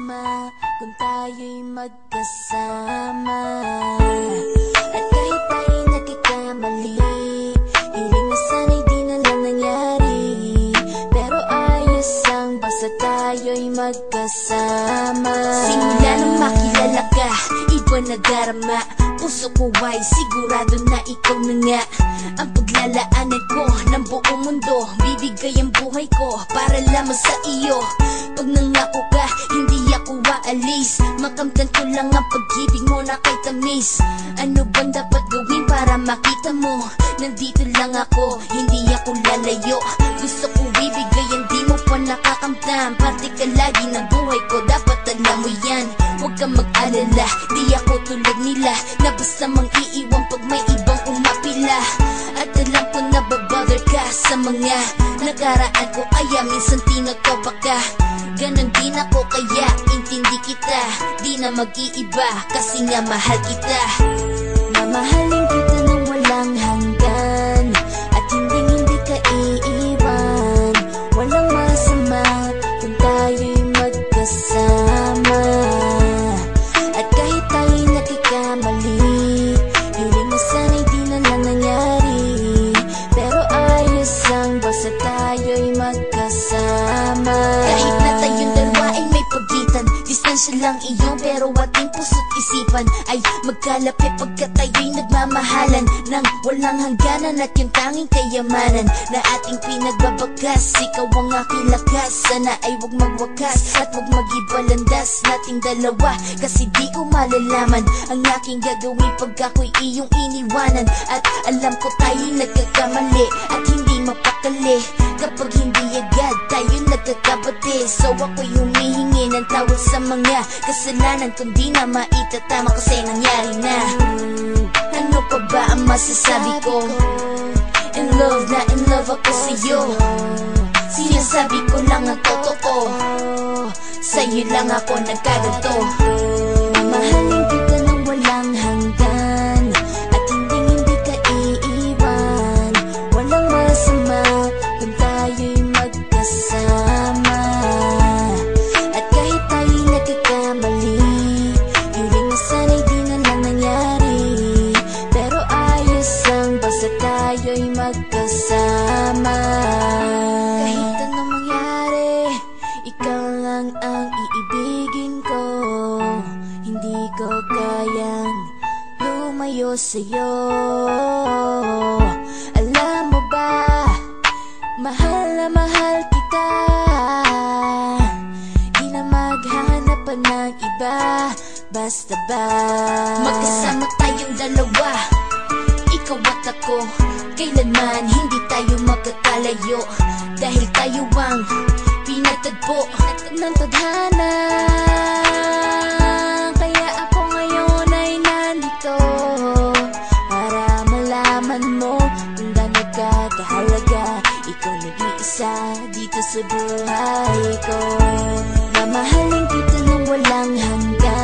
masama kung tayo'y magkasama. At kahit tayo'y nagkakamali, hiling na sana'y di na lang nangyari. Pero ayos ang basta tayo'y magkasama. Simula nang makilala ka, iba na darama. Puso ko ay sigurado na ikaw na nga ang paglalaanan ko ng buong mundo. Bibigay ang buhay ko para lamang sa iyo. Pag nangako ka, hindi ako aalis. Makamtan ko lang ang pag-ibig mo na kay tamis. Ano bang dapat gawin para makita mo? Nandito lang ako, hindi ako lalayo. Gusto ko ibigay ang di mo pa nakakamtan. Parte ka lagi ng buhay ko, dapat alam mo yan. Huwag kang mag-alala, di ako tulad nila na basta mang iiwan pag may ibang umapila. At alam ko na babother ka sa mga nakaraan ko, kaya minsan tinatopa ka. Ganon din ako kaya intindi kita. Di na mag-iiba kasi nga mahal kita. Mamahalin kita nang walang hanggan at hindi ka iiwan. Walang masama kung tayo'y magkasama. At kahit tayo'y nagkakamali, hiling na sana'y di na lang nangyari. Pero ayos ang basta tayo'y magkasama. Kahit na tayong dalawa ay may pagitan, distansya lang iyon pero ating puso't isipan ay magkalapit pagkat tayo'y nagmamahalan ng walang hangganan. At yung tanging kayamanan na ating pinagbabagas, ikaw ang aking lakas. Sana ay huwag magwakas at huwag mag-ibalandas nating dalawa, kasi di ko malalaman ang aking gagawin pag ako'y iyong iniwanan. At alam ko tayo'y nagkakamali at hindi mapakali kapag hindi agad tayo nagkakabati. So ako'y humihingi ng tawad sa mga kasalanan kung di na maitatama kasi nangyari na. Ano pa ba ang masasabi ko? In love na in love ako sa'yo. Sinasabi ko lang ang totoo, sa'yo lang ako nagkaganto. Mamahalin kita nang walang hanggan at hindi ka iiwan. Walang masama kung tayo'y magkasama. At kahit tayo'y nagkakamali, hiling na sana'y di na lang nangyari. Pero ayos ang basta tayo'y magkasama. Kahit anong mangyari, ikaw lang ang iibigin ko. Hindi ko kayang lumayo sa'yo. Alam mo ba, mahal na mahal kita. Di na maghanap pa ng iba, basta ba magkasama tayong dalawa, ikaw at ako. Kailanman hindi tayo magkakalayo, dahil tayo ang pinatagpo ng tadhana. Kaya ako ngayon ay nandito para malaman mo kung gaano ka kahalaga. Ikaw nag-iisa dito sa buhay ko. Mamahalin kita nang walang hanggan